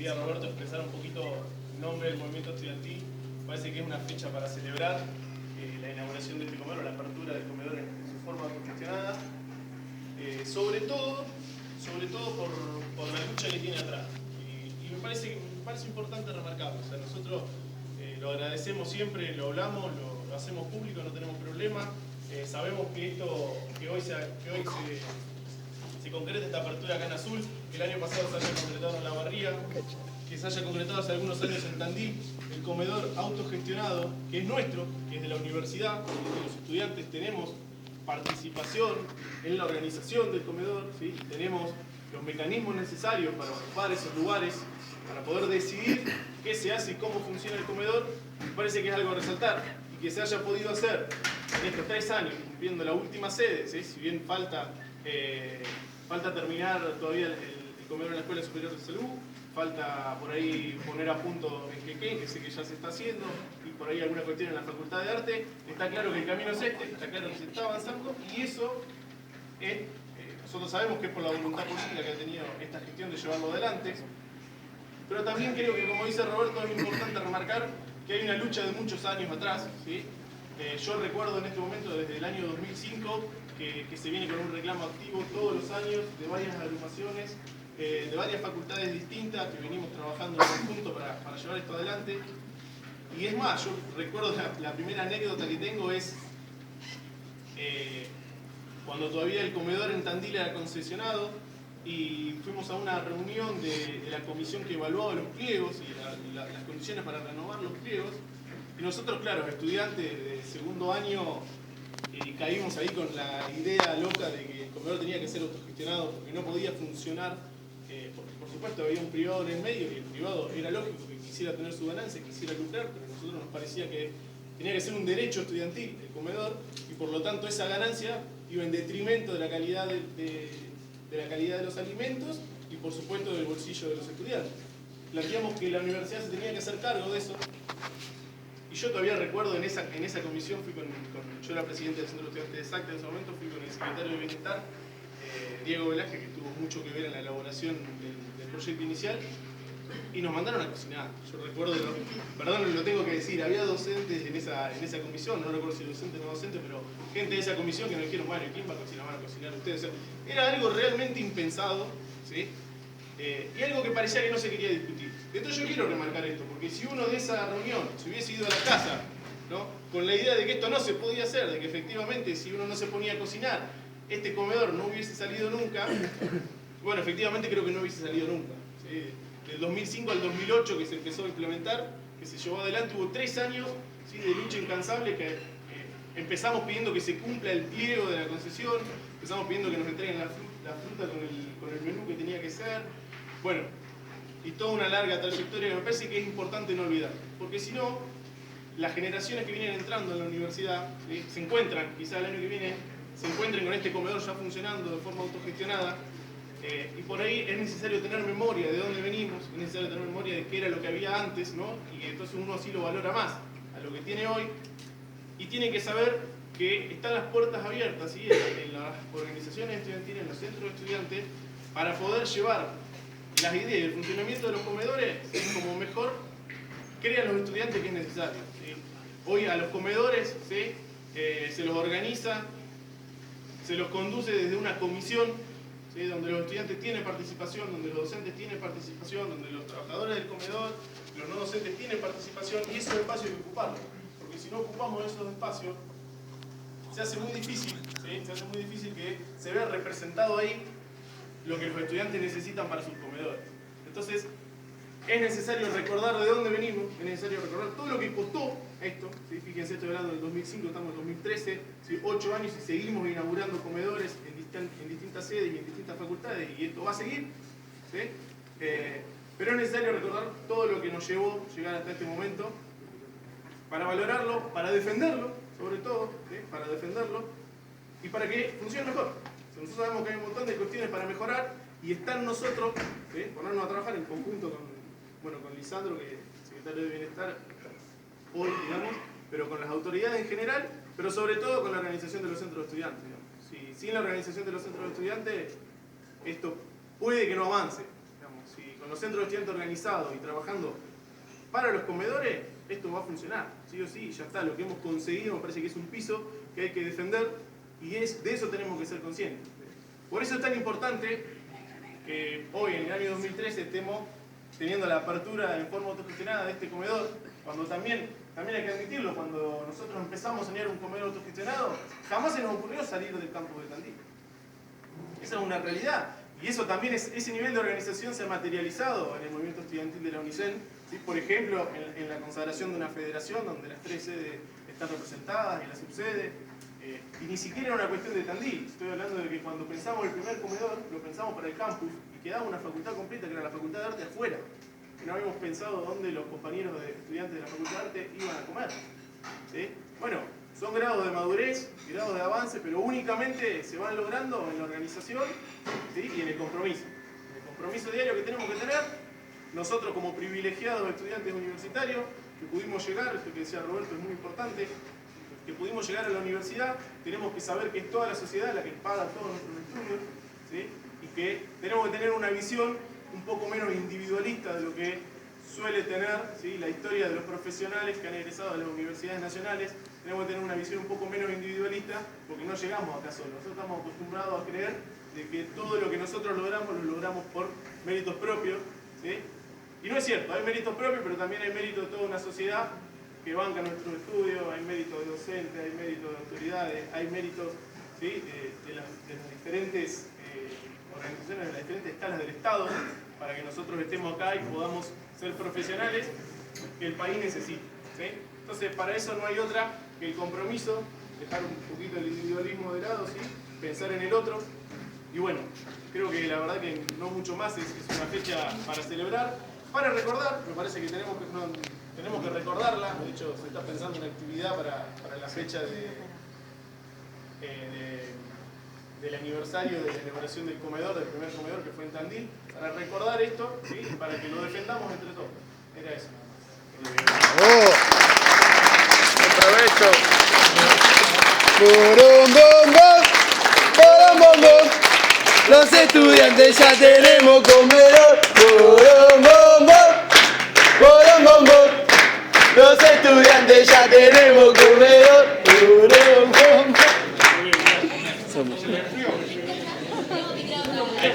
decía Roberto, expresar un poquito el nombre del movimiento estudiantil. Parece que es una fecha para celebrar la inauguración de este comedor, la apertura del comedor en su forma autogestionada, sobre todo por la lucha que tiene atrás. Y me parece importante remarcarlo. O sea, nosotros lo agradecemos siempre, lo hablamos, lo hacemos público, no tenemos problema. Sabemos que hoy se concreta esta apertura acá en Azul, que el año pasado se haya concretado en La Barría, que se haya concretado hace algunos años en Tandil, el comedor autogestionado, que es nuestro, que es de la universidad, que los estudiantes tenemos participación en la organización del comedor, ¿sí? Tenemos los mecanismos necesarios para ocupar esos lugares, para poder decidir qué se hace y cómo funciona el comedor. Me parece que es algo a resaltar, y que se haya podido hacer en estos 3 años, cumpliendo la última sede, ¿sí? Si bien falta terminar todavía el comedor en la Escuela Superior de Salud, falta por ahí poner a punto en Quequén, que sé que ya se está haciendo, y por ahí alguna cuestión en la Facultad de Arte. Está claro que el camino es este, está claro que se está avanzando, y eso nosotros sabemos que es por la voluntad política que ha tenido esta gestión de llevarlo adelante, pero también creo que, como dice Roberto, es importante remarcar que hay una lucha de muchos años atrás, ¿sí? Yo recuerdo en este momento, desde el año 2005, que se viene con un reclamo activo todos los años de varias agrupaciones, de varias facultades distintas, que venimos trabajando en conjunto para llevar esto adelante. Y es más, yo recuerdo la primera anécdota que tengo es cuando todavía el comedor en Tandil era concesionado, y fuimos a una reunión de la comisión que evaluaba los pliegos y las condiciones para renovar los pliegos. Y nosotros, claro, estudiantes de segundo año, caímos ahí con la idea loca de que el comedor tenía que ser autogestionado porque no podía funcionar. Por supuesto había un privado en el medio, y el privado era lógico que quisiera tener su ganancia, quisiera lucrar, pero a nosotros nos parecía que tenía que ser un derecho estudiantil el comedor, y por lo tanto esa ganancia iba en detrimento de la calidad de los alimentos y por supuesto del bolsillo de los estudiantes. Planteamos que la universidad se tenía que hacer cargo de eso. Y yo todavía recuerdo en esa comisión, yo era presidente del Centro de Estudiantes de SACTA en ese momento, fui con el secretario de Bienestar, Diego Velázquez, que tuvo mucho que ver en la elaboración del proyecto inicial, y nos mandaron a cocinar. Yo recuerdo, perdón, lo tengo que decir, había docentes en esa comisión, no recuerdo si docente o no docente, pero gente de esa comisión que nos dijeron, bueno, ¿quién va a cocinar? Van a cocinar ustedes. O sea, era algo realmente impensado, ¿sí? Y algo que parecía que no se quería discutir. Entonces yo quiero remarcar esto, porque si uno de esa reunión se hubiese ido a la casa, ¿no?, con la idea de que esto no se podía hacer, de que efectivamente si uno no se ponía a cocinar, este comedor no hubiese salido nunca, bueno, efectivamente creo que no hubiese salido nunca, ¿sí? Del 2005 al 2008 que se empezó a implementar, que se llevó adelante, hubo 3 años, ¿sí?, de lucha incansable, que empezamos pidiendo que se cumpla el pliego de la concesión, empezamos pidiendo que nos entreguen la fruta con el menú que tenía que ser, bueno, y toda una larga trayectoria que me parece que es importante no olvidar, porque si no, las generaciones que vienen entrando en la universidad, ¿sí?, se encuentran, quizá el año que viene, se encuentren con este comedor ya funcionando de forma autogestionada, y por ahí es necesario tener memoria de dónde venimos, es necesario tener memoria de qué era lo que había antes, ¿no?, y entonces uno así lo valora más a lo que tiene hoy, y tiene que saber que están las puertas abiertas, ¿sí?, en las organizaciones estudiantiles, en los centros de estudiantes, para poder llevar las ideas y el funcionamiento de los comedores como mejor crean los estudiantes que es necesario, ¿sí? Hoy a los comedores, ¿sí?, se los organiza, se los conduce desde una comisión, ¿sí?, donde los estudiantes tienen participación, donde los docentes tienen participación, donde los trabajadores del comedor, los no docentes tienen participación, y esos espacios hay que ocuparlos, porque si no ocupamos esos espacios, se hace muy difícil, ¿sí?, se hace muy difícil que se vea representado ahí lo que los estudiantes necesitan para sus comedores. Entonces, es necesario recordar de dónde venimos, es necesario recordar todo lo que costó esto, ¿sí? Fíjense, estoy hablando del 2005, estamos en 2013, ¿sí?, 8 años y seguimos inaugurando comedores en distintas sedes y en distintas facultades, y esto va a seguir, ¿sí? Pero es necesario recordar todo lo que nos llevó a llegar hasta este momento, para valorarlo, para defenderlo, sobre todo, ¿sí?, para defenderlo, y para que funcione mejor. Nosotros sabemos que hay un montón de cuestiones para mejorar, y está en nosotros, ¿sí?, ponernos a trabajar en conjunto con Lisandro, que es secretario de Bienestar hoy, digamos, pero con las autoridades en general, pero sobre todo con la organización de los centros de estudiantes, digamos. Sin la organización de los centros de estudiantes, esto puede que no avance, digamos. con los centros de estudiantes organizados y trabajando para los comedores, esto va a funcionar, sí o sí, ya está, lo que hemos conseguido me parece que es un piso que hay que defender y de eso tenemos que ser conscientes. Por eso es tan importante que hoy, en el año 2013, estemos teniendo la apertura en forma autogestionada de este comedor, cuando también hay que admitirlo, cuando nosotros empezamos a soñar un comedor autogestionado, jamás se nos ocurrió salir del campus de Tandil. Esa es una realidad. Y eso también, ese nivel de organización se ha materializado en el movimiento estudiantil de la UNICEN, ¿sí? Por ejemplo, en la consagración de una federación donde las 3 sedes están representadas y la subsede. Y ni siquiera era una cuestión de Tandil. Estoy hablando de que cuando pensamos el primer comedor, lo pensamos para el campus y quedaba una facultad completa, que era la Facultad de Arte, afuera. Y no habíamos pensado dónde los compañeros estudiantes de la Facultad de Arte iban a comer. ¿Sí? Bueno, son grados de madurez, grados de avance, pero únicamente se van logrando en la organización, ¿sí? Y en el compromiso. En el compromiso diario que tenemos que tener, nosotros como privilegiados estudiantes universitarios, que pudimos llegar, esto que decía Roberto es muy importante, que pudimos llegar a la universidad, tenemos que saber que es toda la sociedad la que paga todos nuestros estudios, ¿sí? Y que tenemos que tener una visión un poco menos individualista de lo que suele tener, ¿sí? La historia de los profesionales que han egresado de las universidades nacionales. Tenemos que tener una visión un poco menos individualista porque no llegamos acá solos. Nosotros estamos acostumbrados a creer de que todo lo que nosotros logramos lo logramos por méritos propios, ¿sí? Y no es cierto, hay méritos propios, pero también hay méritos de toda una sociedad que banca nuestros estudios, hay méritos de docentes, hay méritos de autoridades, hay méritos, ¿sí? de las diferentes organizaciones, de las diferentes escalas del Estado, para que nosotros estemos acá y podamos ser profesionales que el país necesita, ¿sí? Entonces, para eso no hay otra que el compromiso, dejar un poquito el individualismo de lado, ¿sí? Pensar en el otro. Y bueno, creo que la verdad que no mucho más, es una fecha para celebrar, para recordar. Me parece que tenemos que recordarla. De hecho, se está pensando en una actividad para la fecha del aniversario de la inauguración del comedor, del primer comedor que fue en Tandil, para recordar esto, ¿sí? Y para que lo defendamos entre todos. Era eso. ¡Buen provecho! Los estudiantes ya tenemos comedor. Los estudiantes ya tenemos comedor.